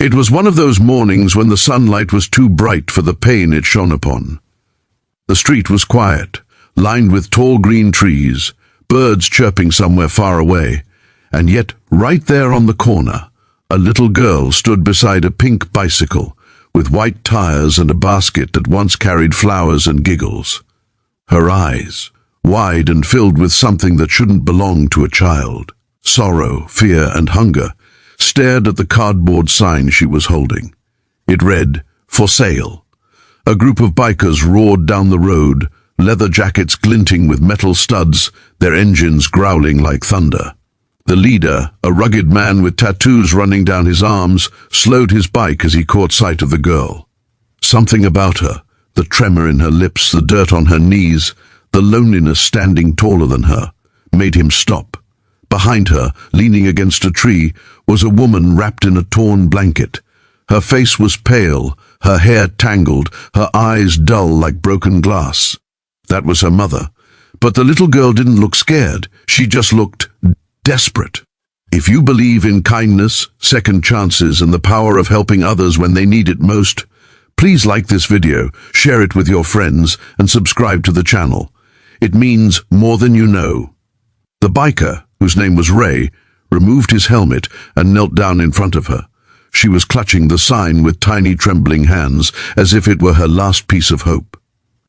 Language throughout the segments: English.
It was one of those mornings when the sunlight was too bright for the pain it shone upon. The street was quiet, lined with tall green trees, birds chirping somewhere far away, and yet right there on the corner, a little girl stood beside a pink bicycle with white tires and a basket that once carried flowers and giggles. Her eyes, wide and filled with something that shouldn't belong to a child, sorrow, fear, and hunger, stared at the cardboard sign she was holding. It read, "For sale." A group of bikers roared down the road, leather jackets glinting with metal studs, their engines growling like thunder. The leader, a rugged man with tattoos running down his arms, slowed his bike as he caught sight of the girl. Something about her, the tremor in her lips, the dirt on her knees, the loneliness standing taller than her, made him stop. Behind her, leaning against a tree, was a woman wrapped in a torn blanket. Her face was pale, her hair tangled, her eyes dull like broken glass. That was her mother. But the little girl didn't look scared. She just looked desperate. If you believe in kindness, second chances, and the power of helping others when they need it most, please like this video, share it with your friends, and subscribe to the channel. It means more than you know. The biker, whose name was Ray, removed his helmet and knelt down in front of her. She was clutching the sign with tiny trembling hands, as if it were her last piece of hope.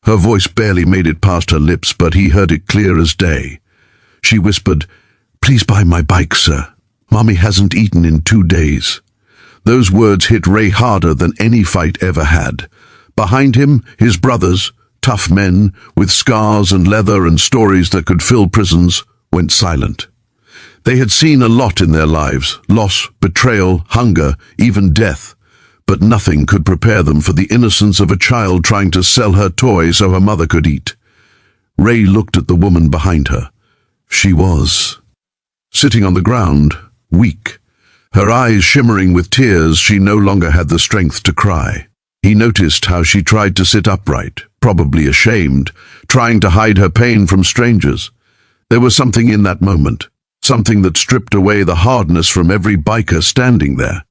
Her voice barely made it past her lips, but he heard it clear as day. She whispered, "Please buy my bike, sir. Mommy hasn't eaten in 2 days." Those words hit Ray harder than any fight ever had. Behind him, his brothers, tough men, with scars and leather and stories that could fill prisons, went silent. They had seen a lot in their lives, loss, betrayal, hunger, even death, but nothing could prepare them for the innocence of a child trying to sell her toy so her mother could eat. Ray looked at the woman behind her. She was sitting on the ground, weak. Her eyes shimmering with tears, she no longer had the strength to cry. He noticed how she tried to sit upright, probably ashamed, trying to hide her pain from strangers. There was something in that moment, something that stripped away the hardness from every biker standing there.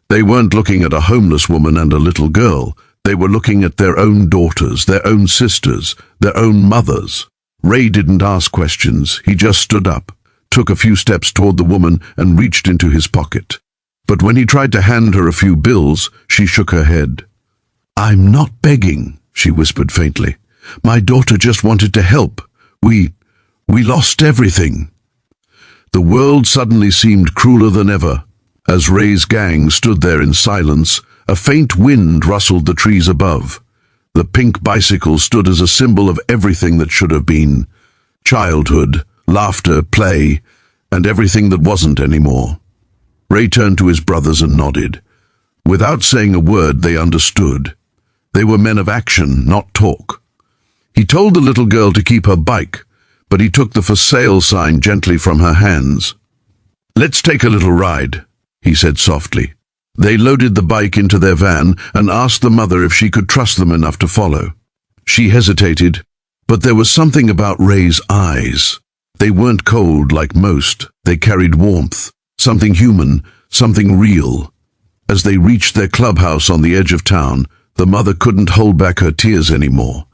They weren't looking at a homeless woman and a little girl. They were looking at their own daughters, their own sisters, their own mothers. Ray didn't ask questions. He just stood up, took a few steps toward the woman, and reached into his pocket. But when he tried to hand her a few bills, she shook her head. "I'm not begging," she whispered faintly. "My daughter just wanted to help. We lost everything." The world suddenly seemed crueler than ever. As Ray's gang stood there in silence, a faint wind rustled the trees above. The pink bicycle stood as a symbol of everything that should have been. Childhood, laughter, play, and everything that wasn't anymore. Ray turned to his brothers and nodded. Without saying a word, they understood. They were men of action, not talk. He told the little girl to keep her bike, but he took the "for sale" sign gently from her hands. "Let's take a little ride," he said softly. They loaded the bike into their van and asked the mother if she could trust them enough to follow. She hesitated, but there was something about Ray's eyes. They weren't cold like most. They carried warmth, something human, something real. As they reached their clubhouse on the edge of town, the mother couldn't hold back her tears anymore.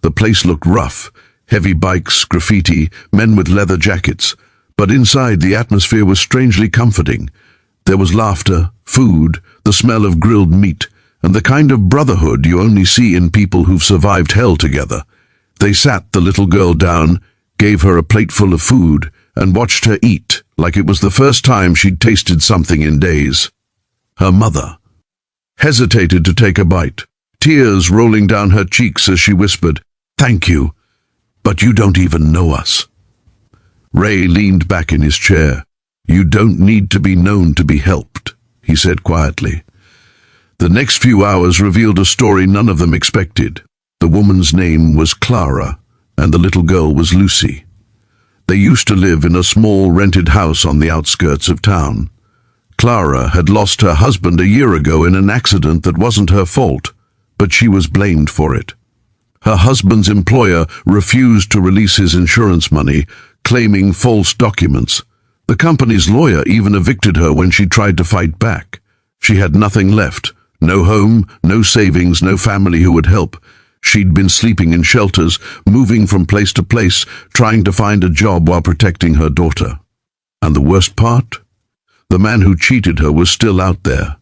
The place looked rough, heavy bikes, graffiti, men with leather jackets, but inside the atmosphere was strangely comforting. There was laughter, food, the smell of grilled meat, and the kind of brotherhood you only see in people who've survived hell together. They sat the little girl down, gave her a plateful of food, and watched her eat like it was the first time she'd tasted something in days. Her mother hesitated to take a bite, tears rolling down her cheeks as she whispered, "Thank you, but you don't even know us." Ray leaned back in his chair. "You don't need to be known to be helped," he said quietly. The next few hours revealed a story none of them expected. The woman's name was Clara, and the little girl was Lucy. They used to live in a small rented house on the outskirts of town. Clara had lost her husband a year ago in an accident that wasn't her fault, but she was blamed for it. Her husband's employer refused to release his insurance money, claiming false documents. The company's lawyer even evicted her when she tried to fight back. She had nothing left. No home, no savings, no family who would help. She'd been sleeping in shelters, moving from place to place, trying to find a job while protecting her daughter. And the worst part? The man who cheated her was still out there.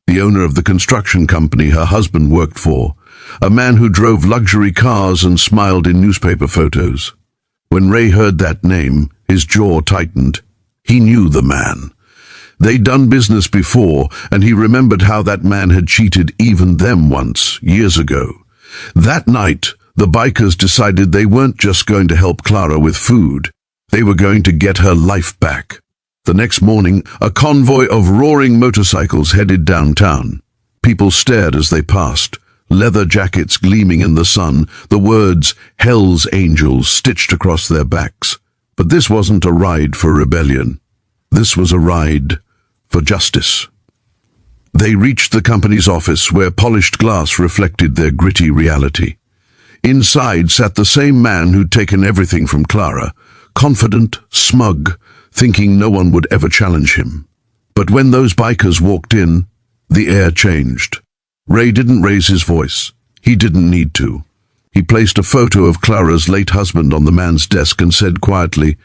The owner of the construction company her husband worked for. A man who drove luxury cars and smiled in newspaper photos. When Ray heard that name, his jaw tightened. He knew the man. They'd done business before, and he remembered how that man had cheated even them once, years ago. That night, the bikers decided they weren't just going to help Clara with food. They were going to get her life back. The next morning, a convoy of roaring motorcycles headed downtown. People stared as they passed, leather jackets gleaming in the sun, the words, "Hell's Angels," stitched across their backs. But this wasn't a ride for rebellion. This was a ride for justice. They reached the company's office where polished glass reflected their gritty reality. Inside sat the same man who'd taken everything from Clara, confident, smug, thinking no one would ever challenge him. But when those bikers walked in, the air changed. Ray didn't raise his voice. He didn't need to. He placed a photo of Clara's late husband on the man's desk and said quietly,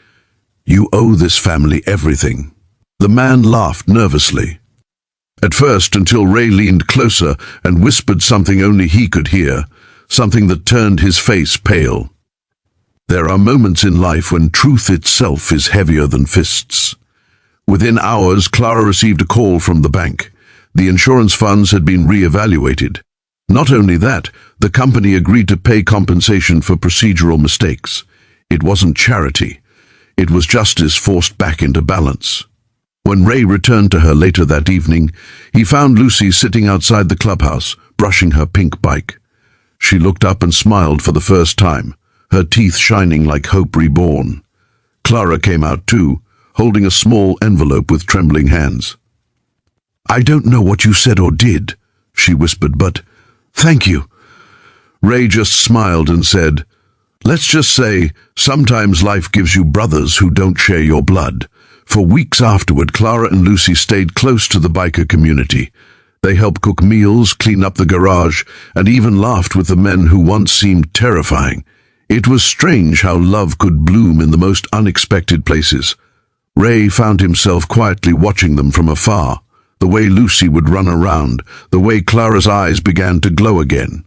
"You owe this family everything." The man laughed nervously. At first, until Ray leaned closer and whispered something only he could hear, something that turned his face pale. There are moments in life when truth itself is heavier than fists. Within hours, Clara received a call from the bank. The insurance funds had been re-evaluated. Not only that, the company agreed to pay compensation for procedural mistakes. It wasn't charity. It was justice forced back into balance. When Ray returned to her later that evening, he found Lucy sitting outside the clubhouse, brushing her pink bike. She looked up and smiled for the first time, her teeth shining like hope reborn. Clara came out too, holding a small envelope with trembling hands. "I don't know what you said or did," she whispered, "but thank you." Ray just smiled and said, "Let's just say, sometimes life gives you brothers who don't share your blood." For weeks afterward, Clara and Lucy stayed close to the biker community. They helped cook meals, clean up the garage, and even laughed with the men who once seemed terrifying. It was strange how love could bloom in the most unexpected places. Ray found himself quietly watching them from afar, the way Lucy would run around, the way Clara's eyes began to glow again.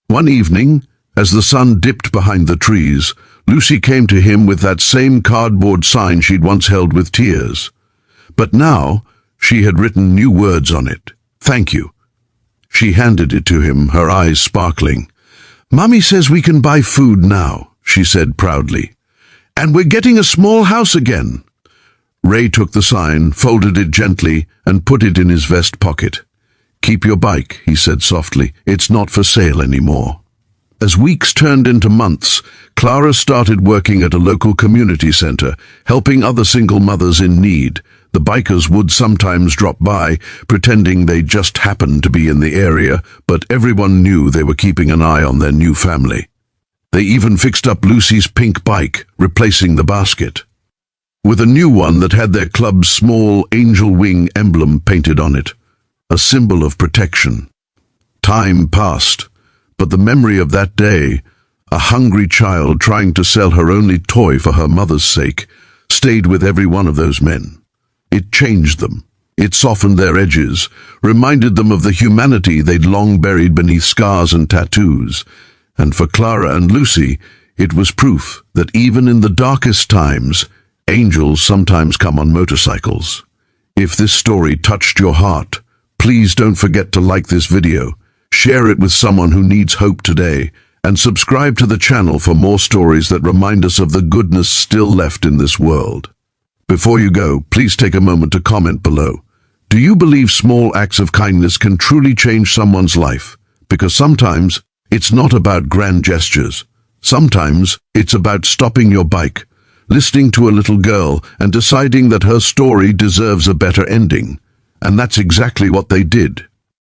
One evening, as the sun dipped behind the trees, Lucy came to him with that same cardboard sign she'd once held with tears. But now, she had written new words on it. "Thank you." She handed it to him, her eyes sparkling. "Mommy says we can buy food now," she said proudly. "And we're getting a small house again." Ray took the sign, folded it gently, and put it in his vest pocket. "Keep your bike," he said softly. "It's not for sale anymore." As weeks turned into months, Clara started working at a local community center, helping other single mothers in need. The bikers would sometimes drop by, pretending they just happened to be in the area, but everyone knew they were keeping an eye on their new family. They even fixed up Lucy's pink bike, replacing the basket, with a new one that had their club's small angel wing emblem painted on it, a symbol of protection. Time passed, but the memory of that day, a hungry child trying to sell her only toy for her mother's sake, stayed with every one of those men. It changed them. It softened their edges, reminded them of the humanity they'd long buried beneath scars and tattoos. And for Clara and Lucy, it was proof that even in the darkest times, angels sometimes come on motorcycles. If this story touched your heart, please don't forget to like this video, share it with someone who needs hope today, and subscribe to the channel for more stories that remind us of the goodness still left in this world. Before you go, please take a moment to comment below. Do you believe small acts of kindness can truly change someone's life? Because sometimes it's not about grand gestures. Sometimes it's about stopping your bike, listening to a little girl, and deciding that her story deserves a better ending. And that's exactly what they did.